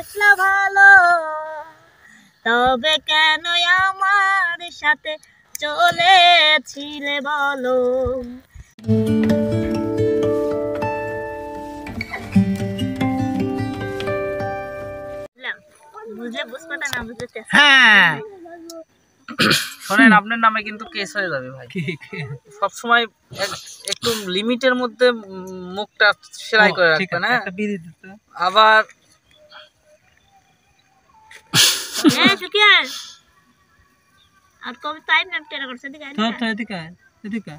বাসলা ভালো, তবে কেন আমার সাথে চলেছিলে বলো। বুঝলে বুঝপাতা না বুঝতে। হ্যাঁ শোনেন, আপনার নামে কিন্তু কেস হয়ে যাবে ভাই। সব সময় একটু লিমিটের মধ্যে মুখটা সেলাই করে রাখবেন। হ্যাঁ আবার আর কবে টাইম না টেরা করছে দিকে তো এদিকে এদিকে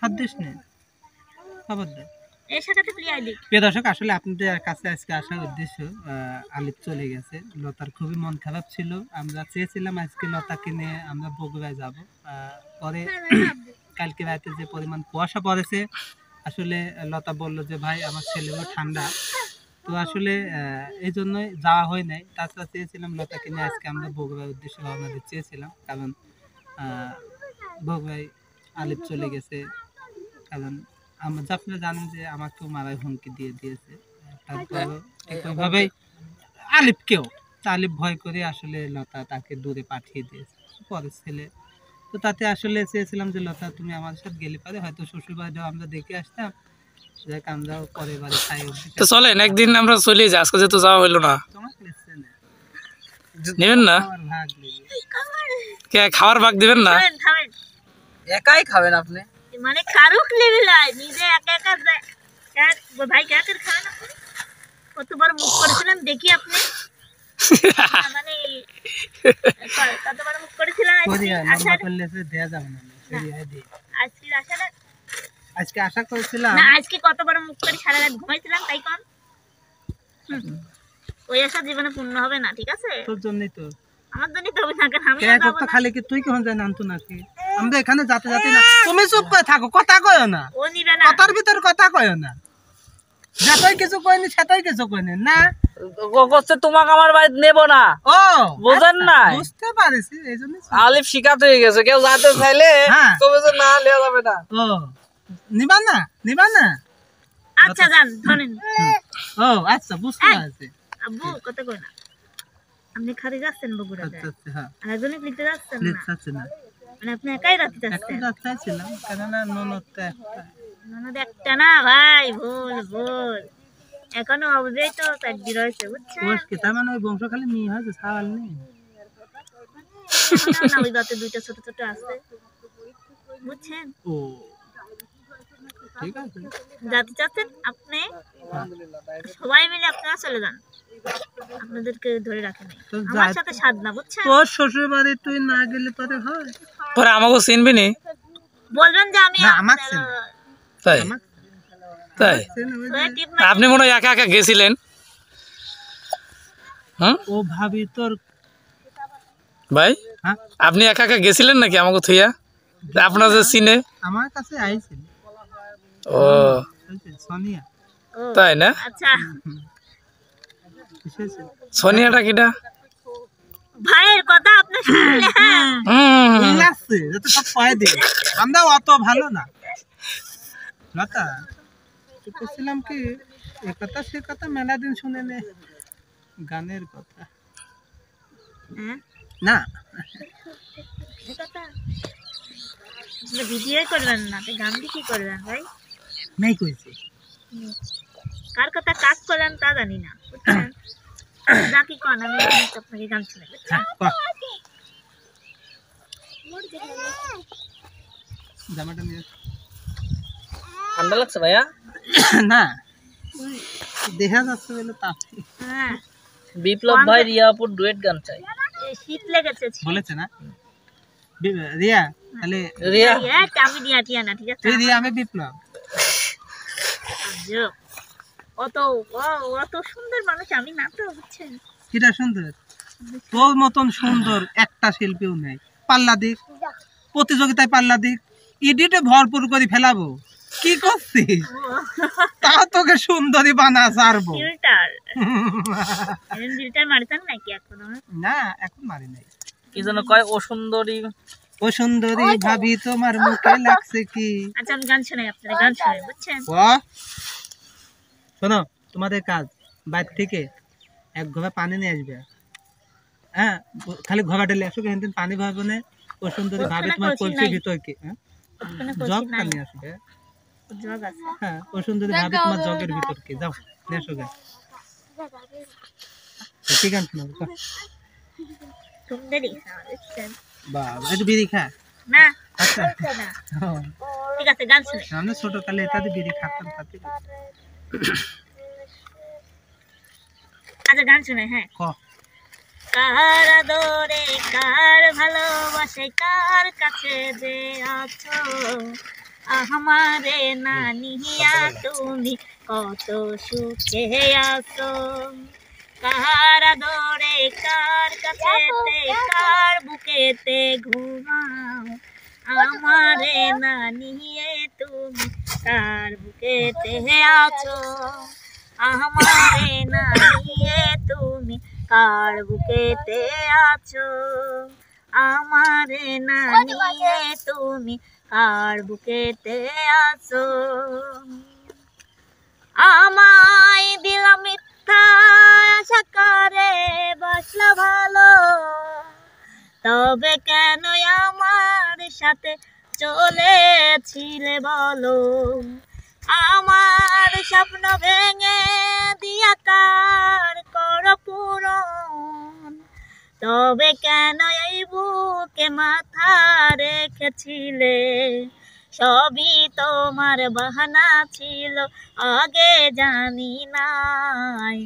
হাত দিস না খবর দে। এই শাখাতে প্রিয় আইডি প্রিয় দর্শক, আসলে আপনাদের কাছে আজকে আসার উদ্দেশ্য, আলিফ চলে গেছে। লতার খুবই মন খারাপ ছিল। আমরা চেয়েছিলাম আজকে লতাকে নিয়ে আমরা বগুড়ায় যাব। পরে কালকে রাতে যে পরিমাণ কুয়াশা পড়েছে, আসলে লতা বলল যে ভাই আমার ছেলেও ঠান্ডা, তো আসলে এই জন্যই যাওয়া হয় নাই। তাছাড়া চেয়েছিলাম লতাকে নিয়ে আজকে আমরা বগুড়ার উদ্দেশ্যে রওনা দিতে চেয়েছিলাম, কারণ বগুড়ায় আলিফ চলে গেছে। কারণ আপনারা জানেন যে আমাকেও মারার হুমকি দিয়ে দিয়েছে। তারপর একইভাবেই আলিফকেও, আলিফ ভয় করে আসলে লতা তাকে দূরে পাঠিয়ে দিয়েছে পরের ছেলে। তো তাতে আসলে চেয়েছিলাম যে লতা তুমি আমার সাথে গেলে পারে, হয়তো শ্বশুর বাড়িটাও আমরা দেখে আসতাম, যাক আমরাও পরের বাড়ি খাই। তো চলেন একদিন আমরা চলে যাই, আজকে যেহেতু যাওয়া হইলো না। নেবেন না? খাওয়ার ভাগ দিবেন না? একাই খাবেন আপনি? মানে কারুক লেভেল আয় নিজে একা একা যায় ভাই কে করে খাবেন আপনি? কতবার মুখ করেছিলেন দেখি আপনি, মানে কতবার মুখ করেছিলেন আজকে আশা করেছিলাম না, আজকে কতবার মুখ করে সারা রাত ঘুমাইছিলাম তাই কোন ওই আশা জীবনে পূর্ণ হবে না, ঠিক আছে? তোর জন্যই তো, আমার জন্যই তো হবে না, কেন আমি তো খালি কি তুই কেমন যায় নামতো নাকি? আমরা এখানে যাতে যাতে না, তুমি চুপ করে থাকো, কথা কয়ো না, ও নিবে না, কথার ভিতর কথা কয়ো না, যেটাই কিছু কইনি সেটাই কিছু কইনি না। কষ্ট তোমাকে আমার বাড়ি নেব না, ও বুঝেন না? বুঝতে পারিস, এইজন্য আলিফ শিকাত হয়ে গেছে, কেউ যাতে চাইলে তবে যে না নেওয়া যাবে না। ও নিবা না, নিবা না? আচ্ছা যান ধরেন। ও আচ্ছা বুঝতে পারছি। আব্বু কথা কই না, আপনি খালি যাচ্ছেন বগুড়া যায়? আচ্ছা হ্যাঁ, আর একজনই লিখতে যাচ্ছেন না? লিখতে না, মানে আপনি একাই রাতে যাচ্ছেন? একটা রাতে ছিলাম, কেন না ননদটা একটা। ননদ একটা না ভাই, ভুল ভুল, এখনো অবধি তো চারটি রয়েছে বুঝছেন? ওর কি তার মানে ওই বংশ খালি মেয়ে হয়েছে, সাওয়াল নেই না, ওই বাতে দুইটা ছোট ছোট আছে বুঝছেন? ও ঠিক আছে, যাতে চাচ্ছেন আপনি সবাই মিলে আপনারা চলে যান, আপনাদেরকে ধরে রাখে নাই, আমার সাথে সাধ না বুঝছেন? তোর শ্বশুর বাড়ি তুই না গেলে পরে হয়, পরে আমাকে চিনবি নি, বলবেন যে আমি আমাকে চিন। তাই তাই আপনি মনে হয় একা একা গেছিলেন? ও ভাবি তোর ভাই আপনি একা একা গেছিলেন নাকি আমাকে থুইয়া? আপনার যে চিনে আমার কাছে আইছিল। ও সোনিয়া, তাই না? আচ্ছা সোনিয়াটা কিটা? ভাইয়ের কথা আপনি শুনলেন? লাগছে যত সব কয়ে দিই, আমরা অত ভালো না। লতা বলছিলাম কি, এ কথা সে কথা মেলা দিন শুনে নে, গানের কথা না, ভিডিও করবেন না তো গান কি করবেন ভাই? নাই কইছি, কার কথা কাজ করলেন তা জানি না বুঝছেন? যা কি কোন আমি আপনাকে গান শুনে জামাটা নিয়ে ঠান্ডা লাগছে ভাইয়া? না দেখা যাচ্ছে বলে তাপি। হ্যাঁ বিপ্লব ভাই রিয়াপুর ডুয়েট গান চাই, শীত লেগেছে বলেছে না রিয়া? তাহলে রিয়া আমি রিয়া টিয়া না, ঠিক আছে? তুই রিয়া, আমি বিপ্লব। অত অত সুন্দর মানুষ আমি না তো বুঝছেন? কিটা সুন্দর? তোর মতন সুন্দর একটা শিল্পীও নেই। পাল্লা দিক, প্রতিযোগিতায় পাল্লা দিক, এডিটে ভরপুর করে ফেলাবো, কি করছিস? তা তোকে সুন্দরী বানা ছাড়বো। ফিল্টার মারতেন নাকি এখনো? না এখন মারি নাই। কি যেন কয়, ও সুন্দরী ও সুন্দরী ভাবি তোমার মুখে লাগছে কি? আচ্ছা আমি গান শোনাই, আপনারা গান শোনেন বুঝছেন? শোনো, তোমাদের কাজ বাইরে থেকে এক ঘবা পানি নিয়ে আসবে, হ্যাঁ খালি ঘবা ঢেলে আসো, কিন্তু পানি ভাবো না ও সুন্দরী ভাবে তোমার কলসির ভিতর কি জগ পানি আসবে, হ্যাঁ ও সুন্দরী ভাবে তোমার জগের ভিতর কি, যাও নিয়ে আসো গে। ঠিক আছে বাবা একটু বিড়ি খা না আচ্ছা ঠিক আছে গান শুনে আমরা ছোট কালে এটাতে বিড়ি খাতাম তাতে আচ্ছা গান শুনে হ্যাঁ ক কার আদরে কার ভালোবাসে কার কাছে যে আছো আমারে না নিয়া তুমি কত সুখে আছো কার আদরে কার কাছেতে কার বুকেতে ঘুমাও আমারে না নিয়ে তুমি কার বুকেতে আছো আমারে না নিয়ে তুমি কার বুকেতে আছো আমারে না নিয়ে তুমি কার বুকেতে আছো আমায় দিলা মিথ্যা আশা করে বাসলা ভালো তবে কেন আমার সাথে চলেছিলে বলো আমার স্বপ্ন ভেঙে দিয়া কার কর পূরণ তবে কেন এই বুকে মাথা রেখেছিলে সবই তোমার বাহানা ছিল আগে জানি নাই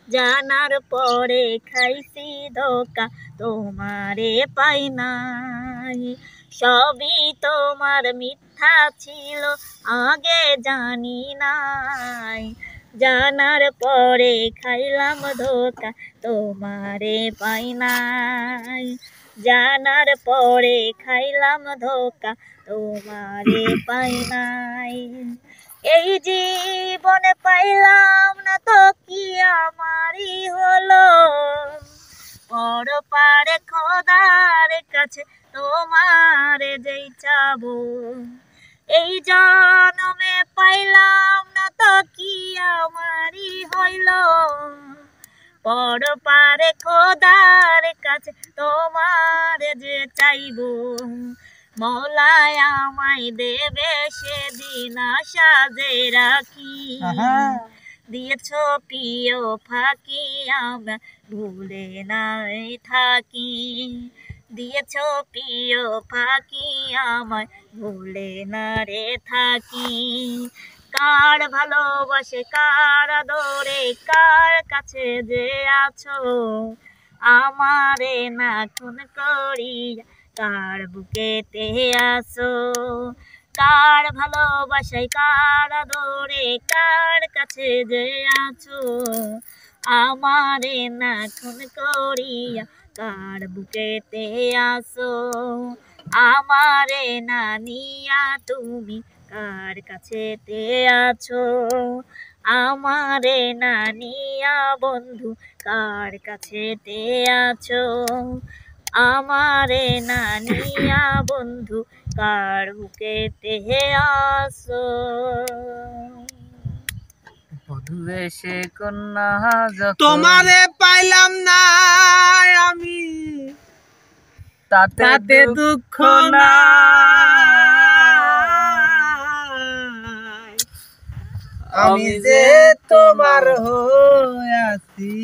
জানার পরে খাইছি ধোকা তোমারে পাই নাই সবই তোমার মিথ্যা ছিল আগে জানি নাই জানার পরে খাইলাম ধোকা তোমারে পাই নাই জানার পরে খাইলাম ধোকা তোমারে পাই নাই এই জীবনে পাইলাম না তো কি আমারই হলো পর পারে খোদার কাছে তোমারে যেই চাবো এই জন্মে পাইলাম না তো কি আমারই হইল পর পারে খোদার কাছে তোমারে যে চাইবো মৌলায় আমায় দেবে সেদিন আশা যে রাখি দিয়েছ প্রিয় ফাঁকি আমরা ভুলে নাই থাকি দিয়েছ প্রিয় ফাঁকি আমায় ভুলে না রে থাকি কার ভালোবাসে কার আদরে কার কাছে যে আছো আমারে না খুন করিয়া কার বুকেতে আসো কার ভালোবাসায় কার আদরে কার কাছে যে আছো আমারে না খুন করিয়া কার বুকেতে আসো আমারে না নিয়া তুমি কার কাছেতে আছো আমারে না নিয়া বন্ধু কার কাছেতে আছো আমারে না নিয়া বন্ধু কার বুকেতে আসো বধূ এসে কন্যা তোমারে পাইলাম না আমি তাতে দুঃখ না আমি যে তোমার হয়ে আছি